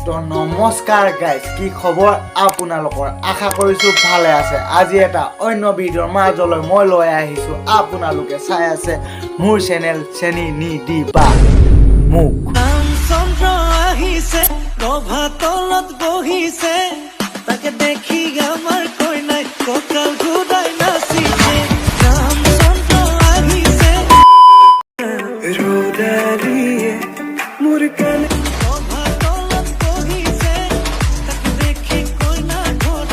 তো নমস্কাৰ গাইজ, কি খবৰ আপোনালোকৰ? আশা কৰিছোঁ ভালে আছে। আজি এটা অন্য ভিডিঅ'ৰ মাজলৈ মই লৈ আহিছোঁ। আপোনালোকে চাই আছে মোৰ চেনেল চেনি নিদিবা মোক। চন্দ্ৰ আহিছে নভাতলত বহিছে, তাকে দেখি আমাৰ কইনাই কঁকাল ঘূৰাই নাচিছে। চন্দ্ৰ আহিছে ৰ'দালিয়ে মোৰ কানে নভাতলত বহিছে, তাকে দেখি কইনা ঘৰৰ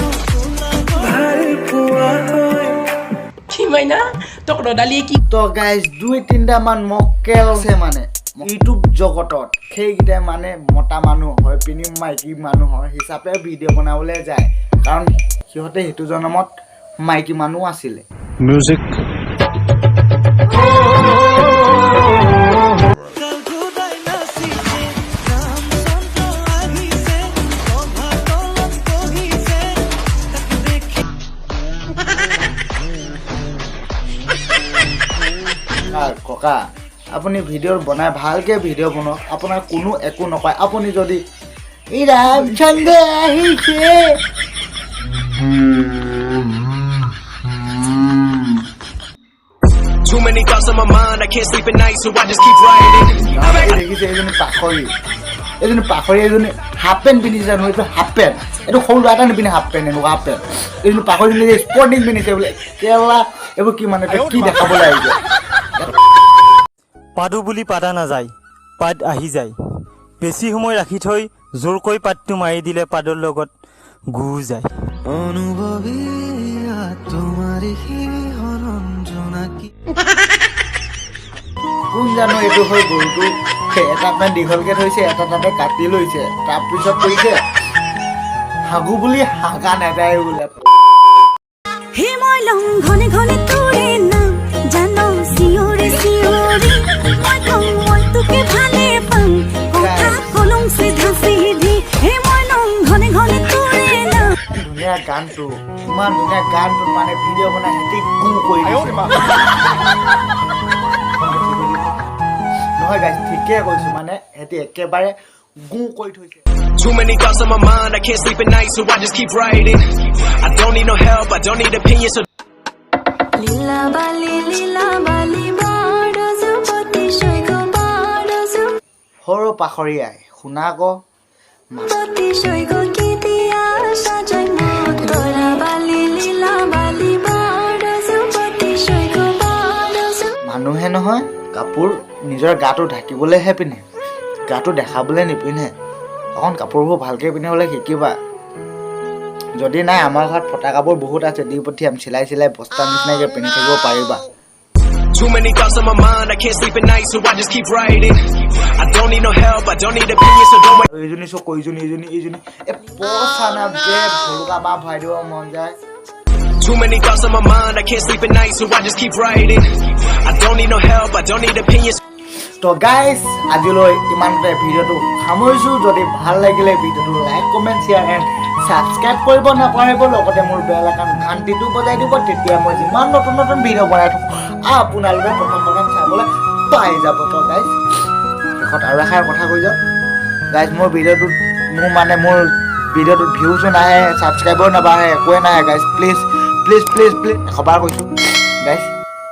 ভাল পোৱা হয়। কি মাইনা তোক ৰদালিয়ে কি? তো গাইজ 2-3টা মান মক্কেল আছে মানে ইউটিউব জগতত, সেইকেইটাই মানে মতা মানুহ হয় পিনি মাইকী মানুহৰ হিচাপে ভিডিঅ' বনাবলৈ যায়, কাৰণ সিহঁতে সেইটো জন্মত মাইকী মানুহ আছিলে। মিউজিক ককা, আপুনি ভিডিঅ' বনাই ভালকে ভিডিঅ' বনাওক, আপোনাৰ কোনো একো নকয়। আপুনি যদি এই ৰামচন্দ্ৰ আহিছে Too many thoughts on my mind, I can't sleep at night, so I just keep writing. দেখিছে এইজনী পাখৰি এজনী হাফ পেণ্ট পিন্ধিছে জানো? এইটো হাফ পেণ্ট, এইটো সৰু ল'ৰা এটা নিপিন্ধে হাফ পেণ্ট, এনেকুৱা হাফ পেণ্ট। এইজনী পাখৰি পিন্ধিছে স্পৰ্টিং পিন্ধিছে বোলে। কেলা এইবোৰ কি মানে কি দেখাবলৈ আহিছে? পাদু বুলি পাদা নাযায়, পাদ আহি যায়। বেছি সময় ৰাখি থৈ জোৰকৈ পাতটো মাৰি দিলে পাদৰ লগত গু যায়। অনুভৱী তোমাৰ জোনাকী কোন জানো এইটো হৈ গৰুটো এটা পেণ্ট দীঘলকে থৈছে, এটা তাতে কাটি লৈছে, তাৰপিছত কৈছে হাগু বুলি হাগা নাযায় বোলে। ঘনে ঘনে তোৰে নাম জানো চিঞৰি চিঞৰি মই কওঁ মই তোকে ভালে পাম, কথা কলম চিধা চিধি হে মই লং ঘনে ঘনে তোৰে নাম। ধুনীয়া গানটো, ইমান ধুনীয়া গানটো মানে ভিডিঅ' বনাই সিহঁতি গু কৰি দিছে। নহয় গাইজ, ঠিকে কৈছো, মানে সিহঁতি একেবাৰে গু কৰি থৈছে। Too many thoughts on my mind, I can't sleep at night, so I just keep writing. I don't need no help, I don't need opinions, so লীলা বালি বাৰজু পতি শৈগ বাৰজু সৰু পাখৰিয়াই শুনা আকৌ, পতি শৈগ কি দিয়া সাজাই মত তৰা বালি লীলা বালি বাৰজু পতি শৈগ বাৰজু। মানুহে নহয় কাপোৰ নিজৰ গাটো ঢাকিবলৈহে পিন্ধে, গাটো দেখাবলৈ নিপিন্ধে। অকণ কাপোৰবোৰ ভালকৈ পিন্ধিবলৈ শিকিবা। যদি নাই, আমাৰ ঘৰত ফটা কাপোৰ বহুত আছে, দি পঠিয়াম, চিলাই বস্তা নিচিনাকৈ পিন্ধি থাকিব পাৰিবা। too many thoughts on my mind, I can't sleep at night, so I just keep writing. I don't need no help, I don't need opinions, so don't worry. এইজনী চকু, এইজনী পচানা যে ভলুকা বা ভৰাই দিব মন যায়। Too many thoughts on my mind, I can't sleep at night, so I just keep writing. I don't need no help, I don't need opinions. তো গাইজ, আজিলৈ ইমানতে ভিডিঅ'টো সামৰিছোঁ। যদি ভাল লাগিলে ভিডিঅ'টো like, comment, share and subscribe কৰিব নাপাহৰিব। লগতে মোৰ বেল আইকন ঘণ্টিটো বজাই দিব, তেতিয়া মই যিমান নতুন নতুন ভিডিঅ' বনাই থাকোঁ আপোনালোকে প্ৰথম চাবলৈ পাই যাব। তো গাইজ, শেষত আৰু এষাৰ কথা কৈ যাওঁ গাইজ, মোৰ ভিডিঅ'টোত ভিউজো নাহে, ছাবস্ক্ৰাইবাৰো নাবাঢ়ে, একোৱে নাহে গাইজ। প্লিজ এশবাৰ কৈছোঁ,